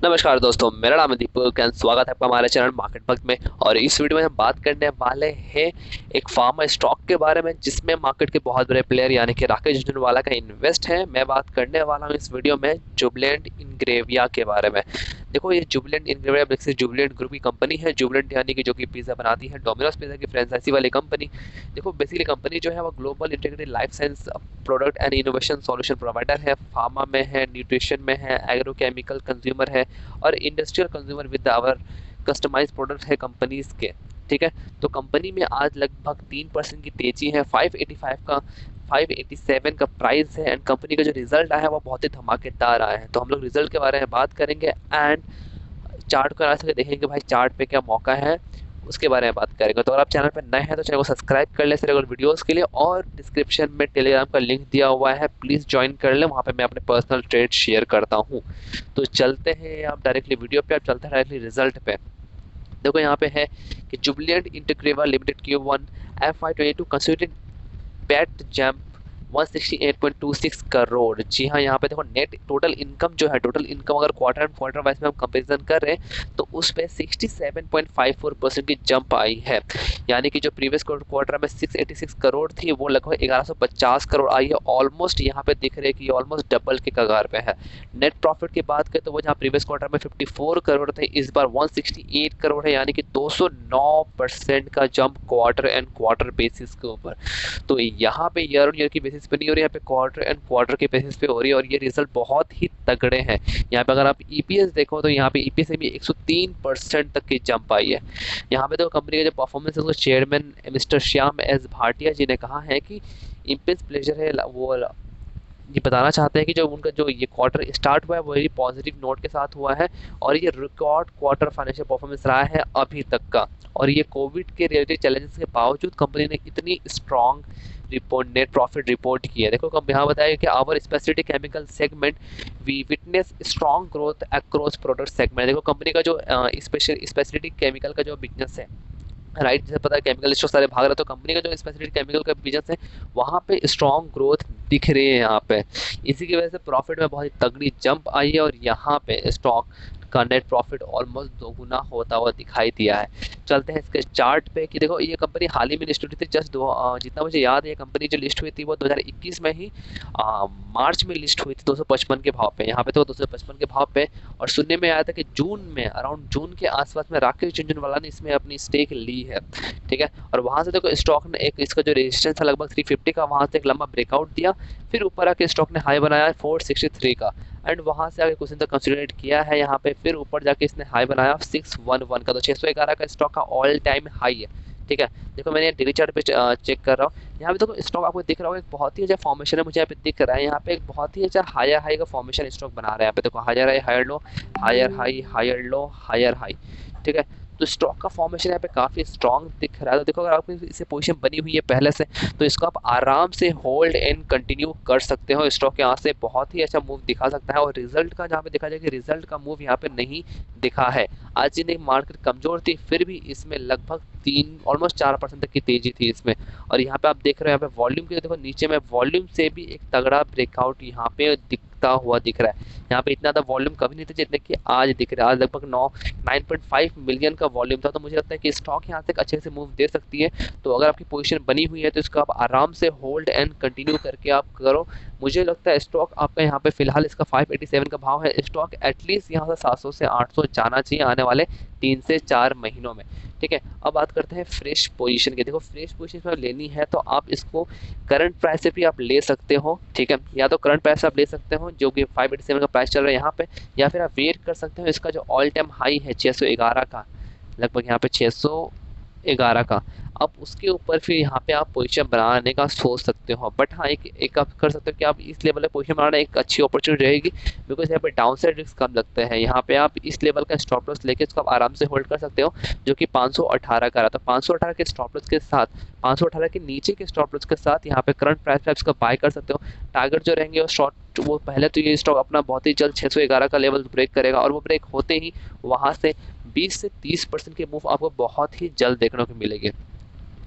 नमस्कार दोस्तों, मेरा नाम है दीपक एंड स्वागत है आपका हमारे चैनल मार्केट वक्त में। और इस वीडियो में हम बात करने वाले हैं एक फार्मा स्टॉक के बारे में जिसमें मार्केट के बहुत बड़े प्लेयर यानी कि राकेश झुनझुनवाला का इन्वेस्ट है। मैं बात करने वाला हूं इस वीडियो में जुबिलेंट इंग्रेविया के बारे में। देखो, ये जुबिलेंट इंग्रेविया जुबिलेंट ग्रुप की कंपनी है। जुबिलेंट यानी कि जो कि पिज़्ज़ा बनाती है, डोमिनोज पिज़्ज़ा की फ्रेंचाइजी वाली कंपनी। देखो, बेसिकली कंपनी जो है वो global integrated life science product and innovation solution provider है। फार्मा में है, न्यूट्रिशन में है, एग्रोकेमिकल कंज्यूमर है और industrial consumer with our customize product है कंपनीज के। ठीक है, तो कंपनी में आज लगभग 3% की तेजी है। 587 का प्राइस है एंड कंपनी का जो रिजल्ट आया है वो बहुत ही धमाकेदार आया है। तो हम लोग रिजल्ट के बारे में बात करेंगे एंड चार्ट को आ सके देखेंगे भाई चार्ट पे क्या मौका है, उसके बारे में बात करेंगे। तो अगर आप चैनल पर नए हैं तो चैनल को सब्सक्राइब कर लें रेगुलर वीडियोस के लिए, और डिस्क्रिप्शन में टेलीग्राम का लिंक दिया हुआ है, प्लीज़ ज्वाइन कर लें। वहाँ पे मैं अपने पर्सनल ट्रेड शेयर करता हूँ। तो चलते हैं आप डायरेक्टली वीडियो पे, आप चलते हैं डायरेक्टली रिजल्ट पे। देखो यहाँ पे है कि Jubilant Ingrevia limited Q1 FY22 consolidated PAT jump 168.26 crore. जी हाँ, यहाँ पे देखो नेट टोटल इनकम जो है, टोटल इनकम अगर क्वार्टर एंड क्वार्टर वाइज में हम कंपैरिजन कर रहे हैं तो उस पे 67.54% की जंप आई है। यानी कि जो प्रीवियस क्वार्टर में 686 करोड़ थी वो लगभग 1150 करोड़ आई है। ऑलमोस्ट यहाँ पे दिख रहे हैं कि ऑलमोस्ट डबल के कगार पे है। नेट प्रॉफिट की बात करें तो वो जहाँ प्रीवियस क्वार्टर में 54 करोड़ थे, इस बार 168 करोड़ है, यानी कि 209% का jump quarter and quarter basis के ऊपर। तो यहाँ पे ईयर ऑन ईयर की बेसिस पे नहीं हो रही, यहाँ पे क्वार्टर एंड क्वार्टर के बेसिस पे हो रही है और ये रिजल्ट बहुत ही तगड़े हैं। यहाँ पे अगर आप ईपीएस देखो तो यहाँ पे ईपीएस में भी 103% तक की जंप आई है। यहाँ पे तो कंपनी का जो परफॉर्मेंस है उसको chairman mister Shyam S Bhartia ji ने कहा है कि इम्पेंस प्लेजर है, वो ये बताना चाहते हैं कि जो उनका जो ये क्वार्टर स्टार्ट हुआ है वही पॉजिटिव नोट के साथ हुआ है और ये रिकॉर्ड क्वार्टर फाइनेंशियल परफॉर्मेंस रहा है अभी तक का। और ये कोविड के रिलेटेड चैलेंजेस के बावजूद कंपनी ने इतनी strong report net profit report की है। देखो कम यहाँ बताया कि our speciality chemical segment we witness strong growth across product segment. देखो कंपनी का जो स्पेशलिटी केमिकल का जो बिजनेस है, राइट, जैसे पता है केमिकल स्टोर सारे भाग रहे, तो कंपनी का जो स्पेशलिटी केमिकल का बिजनेस है वहाँ पे स्ट्रॉन्ग ग्रोथ दिख रही है यहाँ पे। इसी की वजह से प्रॉफिट में बहुत ही तगड़ी जंप आई है और यहाँ पे स्टॉक का नेट प्रॉफिट ऑलमोस्ट दोगुना होता हुआ दिखाई दिया है। चलते हैं इसके चार्ट पे कि देखो ये कंपनी हाल ही में लिस्ट हुई थी, जितना मुझे याद है ये कंपनी जो लिस्ट हुई थी वो 2021 में ही मार्च में लिस्ट हुई थी 255 के भाव पे। यहाँ पे तो 255 के भाव पे, और सुनने में आया था कि जून में अराउंड जून के आसपास में राकेश झुनझुनवाला ने इसमें अपनी स्टेक ली है। ठीक है, और वहां से देखो स्टॉक ने एक इसका जो रेजिस्टेंस था लगभग 350 का, वहां से एक लंबा ब्रेकआउट दिया, फिर ऊपर आके स्टॉक ने हाई बनाया 463 का एंड वहां से आगे कुछ दिन तक कंसोलिडेट किया है यहाँ पे, फिर ऊपर जाके इसने हाई बनाया 611 का। तो 611 का स्टॉक का ऑल टाइम हाई है। ठीक है, देखो मैंने डेली चार्ट पे चेक कर रहा हूँ, यहाँ पे देखो स्टॉक आपको दिख रहा होगा एक बहुत ही अच्छा फॉर्मेशन है, मुझे यहाँ पे दिख रहा है। यहाँ पे एक बहुत ही अच्छा हायर हाई का फॉर्मेशन स्टॉक बना रहा है। यहाँ पे देखो higher high higher low, higher high higher low higher high. ठीक है, तो स्टॉक का फॉर्मेशन यहाँ पे काफी स्ट्रॉन्ग दिख रहा है। तो देखो अगर आपकी इसे पोजीशन बनी हुई है पहले से तो इसको आप आराम से होल्ड एंड कंटिन्यू कर सकते हो। स्टॉक यहाँ से बहुत ही अच्छा मूव दिखा सकता है और रिजल्ट का जहाँ पे देखा जाए कि रिजल्ट का मूव यहाँ पे नहीं दिखा है। आज दिन मार्केट कमजोर थी फिर भी इसमें लगभग 4% तक की तेजी थी इसमें। और यहाँ पे आप देख रहे हो यहाँ पे वॉल्यूम के देखो नीचे में वॉल्यूम से भी एक तगड़ा ब्रेकआउट यहाँ पे दिखता हुआ दिख रहा है। यहाँ पे इतना ज़्यादा वॉल्यूम कभी नहीं था जितने कि आज दिख रहा है। आज लगभग 9.5 मिलियन का वॉल्यूम था। तो मुझे लगता है कि स्टॉक यहाँ से अच्छे से मूव दे सकती है। तो अगर आपकी पोजीशन बनी हुई है तो इसको आप आराम से होल्ड एंड कंटिन्यू करके आप करो। मुझे लगता है स्टॉक आपका यहाँ पे फिलहाल इसका 587 का भाव है। स्टॉक एटलीस्ट यहाँ से 700 से 800 जाना चाहिए आने वाले 3 से 4 महीनों में। ठीक है, अब बात करते हैं फ्रेश पोजीशन की। देखो फ्रेश पोजीशन में लेनी है तो आप इसको करंट प्राइस से भी आप ले सकते हो। ठीक है, या तो करंट प्राइस आप ले सकते हो जो कि 587 का प्राइस चल रहा है यहाँ पे, या फिर आप वेट कर सकते हो इसका जो ऑल टाइम हाई है 611 का, लगभग यहाँ पे 611 का। अब उसके ऊपर फिर यहाँ पे आप पोजीशन बनाने का सोच सकते हो। बट हाँ एक आप कर सकते हो कि आप इस लेवल पे पोजीशन बनाना एक अच्छी अपॉर्चुनिटी रहेगी, बिकॉज यहाँ पे डाउन साइड रिस्क कम लगते हैं। यहाँ पे आप इस लेवल का स्टॉप लॉस लेके इसको आप आराम से होल्ड कर सकते हो जो कि 518 का रहा। तो 518 के स्टॉप लॉस के साथ, 518 के नीचे के स्टॉप लॉस के साथ यहाँ पे करंट प्राइस पे आप इसका बाय कर सकते हो। टारगेट जो रहेंगे वो शॉर्ट, वो पहले तो ये स्टॉक अपना बहुत ही जल्द 611 का लेवल ब्रेक करेगा और वो ब्रेक होते ही वहां से 20 से 30% की मूव आपको बहुत ही जल्द देखने को मिलेगी।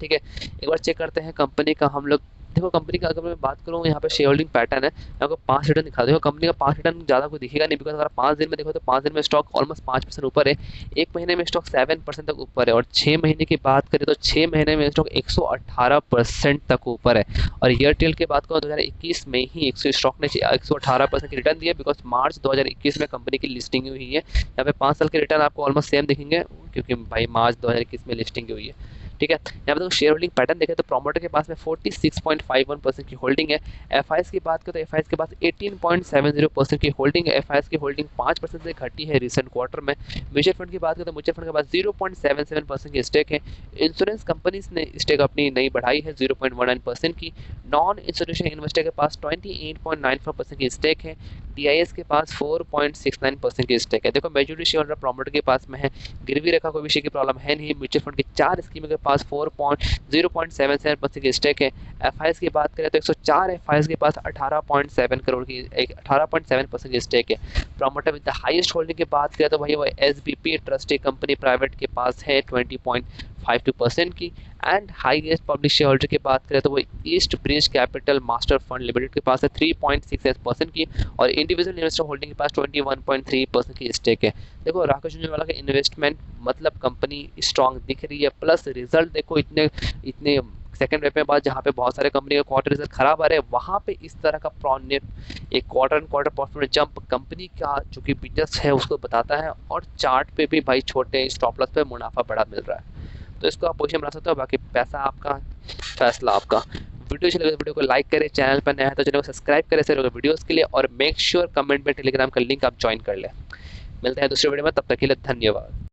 ठीक है, एक बार चेक करते हैं कंपनी का हम लोग। देखो कंपनी का अगर मैं बात करूँ यहाँ पे शेयर होल्डिंग पैटर्न है, मैं आपको 5 रिटर्न दिखा दूँ। कंपनी का 5 रिटर्न ज़्यादा कोई दिखेगा नहीं, बिकॉज अगर 5 दिन में देखो तो 5 दिन में स्टॉक ऑलमोस्ट 5% ऊपर है, 1 महीने में स्टॉक 7% तक ऊपर है, और 6 महीने की बात करें तो 6 महीने में स्टॉक 118% तक ऊपर है। और ईयरटेल की बात करूँ 2021 में ही स्टॉक ने 118% की रिटर्न दिया, बिकॉज मार्च 2021 में कंपनी की लिस्टिंग हुई है। यहाँ पे 5 साल के रिटर्न आपको ऑलमोस्ट सेम दिखेंगे, क्योंकि भाई मार्च 2021 में लिस्टिंग हुई है। ठीक है, यहाँ पे तो शेयर होल्डिंग पैटर्न देखें तो प्रोमोटर के पास में 46.51% की होल्डिंग है। एफआईएस की बात करें तो एफआईएस के पास 18.70% की होल्डिंग है। एफआईएस की होल्डिंग 5% से घटी है रिसेंट क्वार्टर में। म्यूचुअल फंड की बात करें तो म्यूचुअल फंड के पास 0.77% की स्टेक है। इंश्योरेंस कंपनीज ने स्टेक अपनी नई बढ़ाई है 0.19% की। नॉन इंस्टीट्यूशनल इन्वेस्टर के पास 28.94% की स्टेक है। डीआईएस के पास 4.69% की स्टेक है। देखो मेजॉरिटी शेयर होल्डर प्रोमोटर के पास में है, गिरवी रखा कोई विषय की प्रॉब्लम है नहीं। म्यूचुअल फंड की 4 स्कीमों के पास 0.77% की स्टेक है। एफआईएस की बात करें तो 104 एफआईएस के पास 18.7 करोड़ की 18.7% की स्टेक है। Promoter with the highest holding की बात करें तो भाई वो एसबीपी ट्रस्टी कंपनी प्राइवेट के पास है 20.52% की। And highest public share holder की बात करें तो वो east bridge capital master fund limited के पास है 3.68% की। और इंडिविजुअल इन्वेस्टर होल्डिंग के पास 21.3% की स्टेक है। देखो राकेश झुंझुनवाला का इन्वेस्टमेंट मतलब कंपनी स्ट्रांग दिख रही है, प्लस रिजल्ट देखो इतने इतने सेकंड वेब में बाद जहाँ पे बहुत सारे कंपनी का क्वार्टर रिजल्ट खराब आ रहे हैं, वहाँ पे इस तरह का प्रॉनेट एक quarter and quarter performance jump company का जो कि बिजनेस है उसको बताता है। और चार्ट पे भी भाई छोटे स्टॉप लॉस पे मुनाफा बड़ा मिल रहा है, तो इसको आप पोजीशन बना सकते हो। बाकी पैसा आपका, फैसला आपका। वीडियो अच्छी लगे तो वीडियो को लाइक करें, चैनल पर नया है तो चैनल को सब्सक्राइब करें ऐसे वीडियोस के लिए, और मेक श्योर कमेंट में टेलीग्राम का लिंक आप ज्वाइन कर लें। मिलते हैं दूसरे वीडियो में, तब तक के लिए धन्यवाद।